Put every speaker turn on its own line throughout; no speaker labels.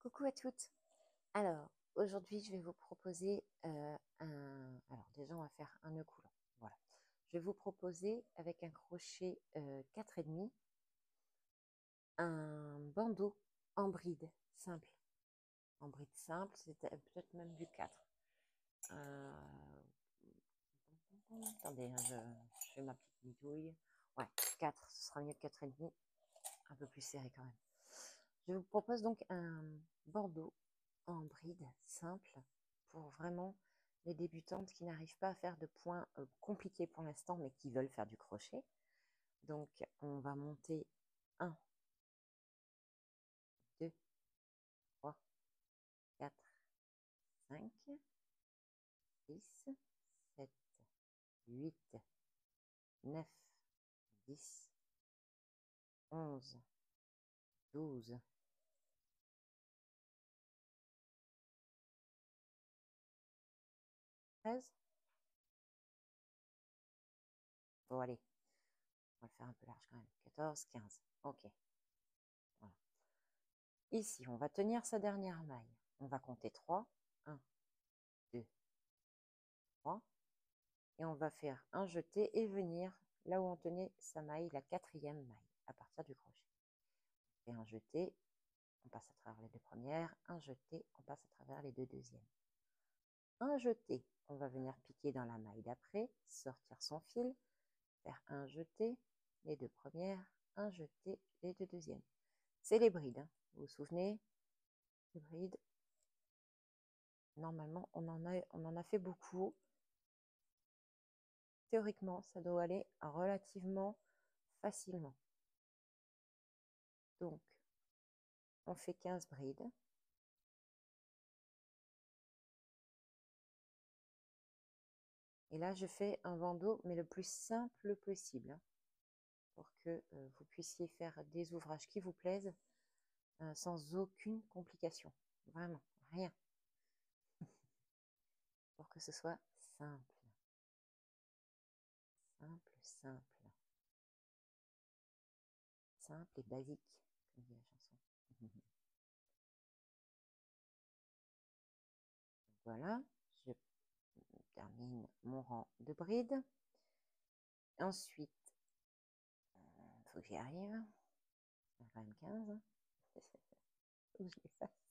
Coucou à toutes. Alors, aujourd'hui, je vais vous proposer Alors, déjà, on va faire un nœud coulant. Voilà. Je vais vous proposer, avec un crochet 4,5, un bandeau en bride simple. En bride simple, c'est peut-être même du 4. Attendez, hein, je fais ma petite bidouille. Ouais, 4, ce sera mieux que 4,5. Un peu plus serré quand même. Je vous propose donc un bandeau en bride simple pour vraiment les débutantes qui n'arrivent pas à faire de points compliqués pour l'instant mais qui veulent faire du crochet. Donc on va monter 1, 2, 3, 4, 5, 6, 7, 8, 9, 10, 11, 12, 13. Bon allez, on va le faire un peu large quand même. 14, 15. Ok. Voilà. Ici, on va tenir sa dernière maille. On va compter 3. 1, 2, 3. Et on va faire un jeté et venir là où on tenait sa maille, la 4e maille, à partir du crochet. Et un jeté, on passe à travers les 2 premières. Un jeté, on passe à travers les 2 deuxièmes. Un jeté, on va venir piquer dans la maille d'après, sortir son fil, faire un jeté, les 2 premières, un jeté, les 2 deuxièmes. C'est les brides, hein. Vous vous souvenez, les brides, normalement, on en a fait beaucoup. Théoriquement, ça doit aller relativement facilement. Donc, on fait 15 brides. Et là, je fais un bandeau, mais le plus simple possible, hein, pour que vous puissiez faire des ouvrages qui vous plaisent sans aucune complication. Vraiment, rien. Pour que ce soit simple. Simple, simple. Simple et basique, comme dit la chanson. Voilà, je termine mon rang de brides. Ensuite, il faut que j'y arrive. Il y a quand même 15. Il faut que je les fasse.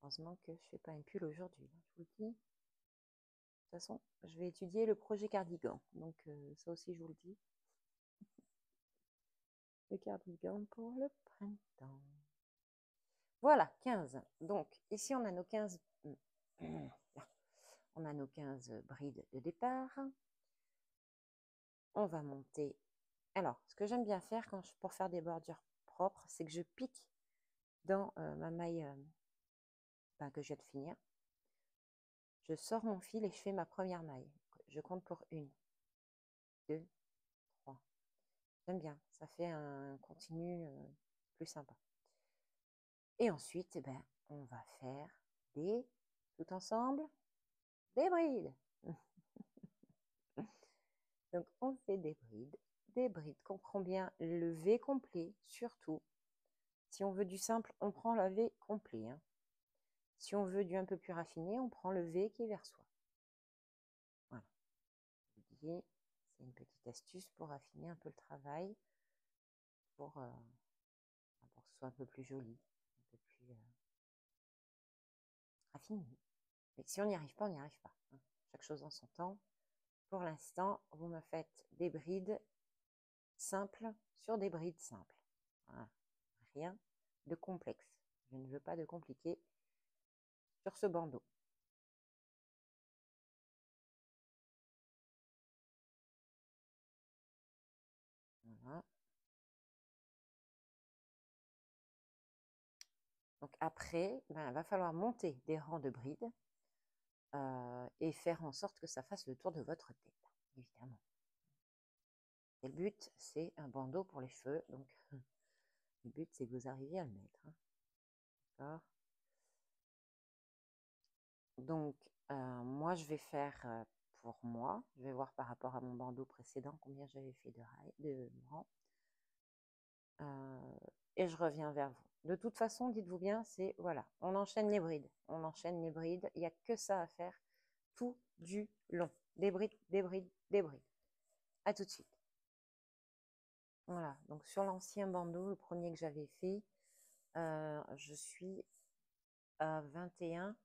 Heureusement que je ne fais pas une pull aujourd'hui, hein, je vous le dis. De toute façon, je vais étudier le projet cardigan. Donc, ça aussi, je vous le dis. Le cardigan pour le printemps. Voilà, 15. Donc, ici, on a nos 15... On a nos 15 brides de départ. On va monter. Alors, ce que j'aime bien faire pour faire des bordures propres, c'est que je pique dans ma maille que je viens de finir. Je sors mon fil et je fais ma première maille. Je compte pour 1, 2, 3. J'aime bien, ça fait un continu plus sympa. Et ensuite, on va faire tout ensemble, des brides. Donc, on fait des brides qu'on prend bien le V complet, surtout. Si on veut du simple, on prend le V complet, hein. Si on veut du un peu plus raffiné, on prend le V qui est vers soi. Voilà. C'est une petite astuce pour affiner un peu le travail, pour que ce soit un peu plus joli, un peu plus raffiné. Mais si on n'y arrive pas, on n'y arrive pas, hein. Chaque chose en son temps. Pour l'instant, vous me faites des brides simples sur des brides simples. Voilà. Rien de complexe. Je ne veux pas de compliqué sur ce bandeau. Voilà. Donc après, il va falloir monter des rangs de brides et faire en sorte que ça fasse le tour de votre tête, évidemment. Et le but, c'est un bandeau pour les cheveux, donc le but, c'est que vous arriviez à le mettre, hein. D'accord. Donc, moi, je vais faire pour moi, je vais voir par rapport à mon bandeau précédent combien j'avais fait de rangs. Et je reviens vers vous. De toute façon, dites-vous bien, c'est voilà, on enchaîne les brides. On enchaîne les brides. Il n'y a que ça à faire tout du long. Des brides, des brides, des brides. À tout de suite. Voilà, donc sur l'ancien bandeau, le premier que j'avais fait, je suis à 21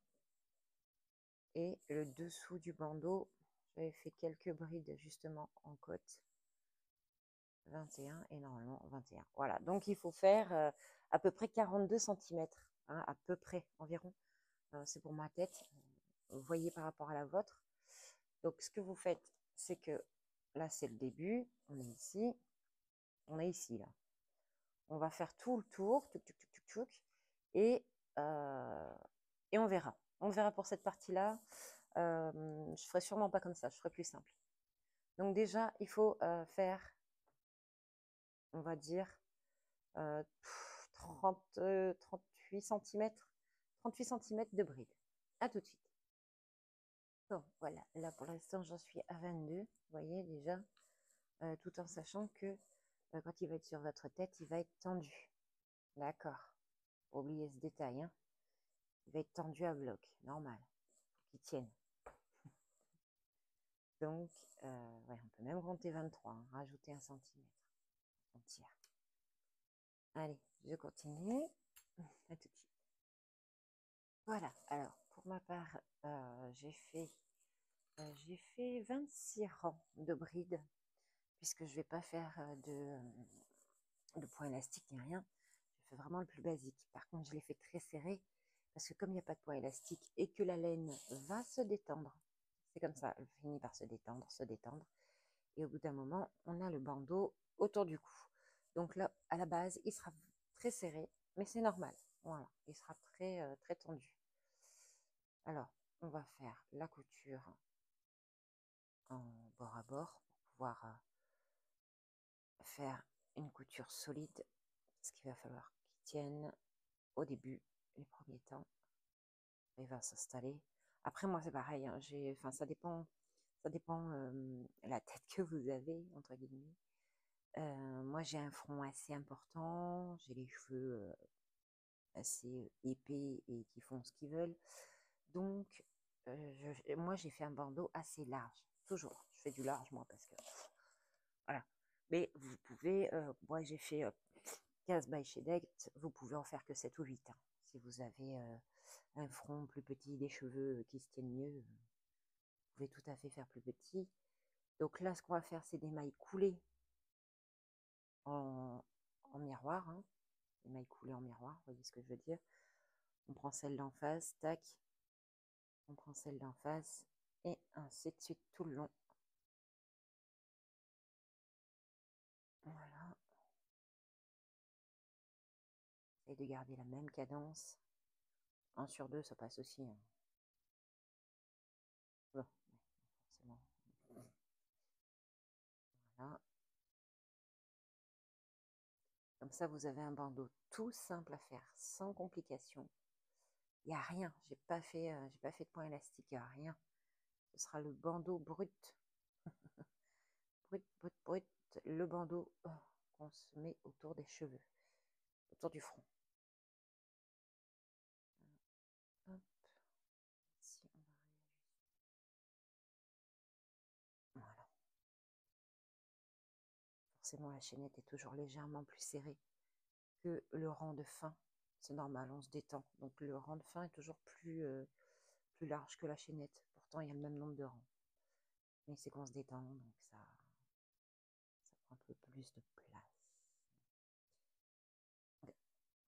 et le dessous du bandeau, j'avais fait quelques brides justement en côte. 21 et normalement 21. Voilà, donc il faut faire à peu près 42 cm, hein, à peu près environ. C'est pour ma tête, vous voyez par rapport à la vôtre. Donc ce que vous faites, c'est que là c'est le début, on est ici là. On va faire tout le tour, tuc, tuc, tuc, tuc, tuc, et on verra. On verra pour cette partie-là. Je ferai sûrement pas comme ça, je ferai plus simple. Donc déjà, il faut faire, on va dire, 38 cm, 38 cm de bride. À tout de suite. Bon, voilà, là pour l'instant, j'en suis à 22, vous voyez déjà, tout en sachant que quand il va être sur votre tête, il va être tendu. D'accord. Oubliez ce détail, hein. Il va être tendu à bloc, normal, qu'il tienne. Donc, ouais, on peut même compter 23, hein, rajouter 1 centimètre. On tire. Allez, je continue. À tout de suite. Voilà, alors, pour ma part, j'ai fait 26 rangs de brides, puisque je ne vais pas faire de point élastique ni rien. Je fais vraiment le plus basique. Par contre, je l'ai fait très serré, parce que comme il n'y a pas de point élastique et que la laine va se détendre, c'est comme ça, elle finit par se détendre, et au bout d'un moment, on a le bandeau autour du cou. Donc là, à la base, il sera très serré, mais c'est normal. Voilà, il sera très tendu. Alors, on va faire la couture en bord à bord pour pouvoir faire une couture solide, parce qu'il va falloir qu'il tienne au début, les premiers temps. Il va s'installer. Après, moi, c'est pareil, hein, enfin, ça dépend la tête que vous avez, entre guillemets. Moi, j'ai un front assez important, j'ai les cheveux assez épais et qui font ce qu'ils veulent. Donc, moi, j'ai fait un bandeau assez large. Toujours, je fais du large, moi, parce que... Voilà. Mais vous pouvez... moi, j'ai fait 15 by Shedet. Vous pouvez en faire que 7 ou 8. Hein. Si vous avez un front plus petit, des cheveux qui se tiennent mieux, vous pouvez tout à fait faire plus petit. Donc là, ce qu'on va faire, c'est des mailles coulées en miroir. Hein. Des mailles coulées en miroir, vous voyez ce que je veux dire. On prend celle d'en face, tac. On prend celle d'en face et ainsi de suite tout le long. Voilà. Essayez de garder la même cadence. 1 sur 2, ça passe aussi. Hein. Bon, forcément. Voilà. Comme ça, vous avez un bandeau tout simple à faire, sans complication. Il n'y a rien. J'ai pas fait de point élastique. Il n'y a rien. Ce sera le bandeau brut. Brut, brut, brut. Le bandeau qu'on se met autour des cheveux, autour du front. Hop. Ici, on va réajuster. Voilà. Forcément, la chaînette est toujours légèrement plus serrée que le rang de fin. C'est normal, on se détend. Donc le rang de fin est toujours plus large que la chaînette. Pourtant, il y a le même nombre de rangs. Mais c'est qu'on se détend, donc ça prend un peu plus de place.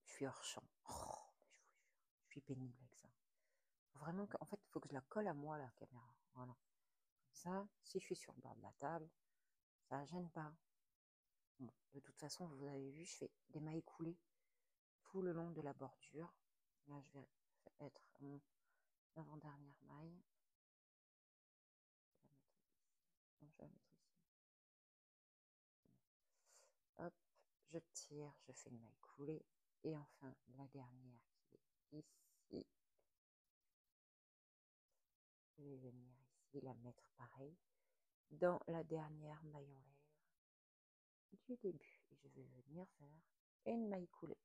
Je suis hors champ. Oh, je suis pénible avec ça. Vraiment, en fait, il faut que je la colle à moi, la caméra. Voilà. Comme ça, si je suis sur le bord de la table, ça ne gêne pas. Bon, de toute façon, vous avez vu, je fais des mailles coulées tout le long de la bordure. Là, je vais être l'avant-dernière maille. Je vais la mettre ici. Hop, je tire, je fais une maille coulée. Et enfin, la dernière qui est ici. Je vais venir ici la mettre pareil dans la dernière maille en l'air du début. Et je vais venir faire une maille coulée.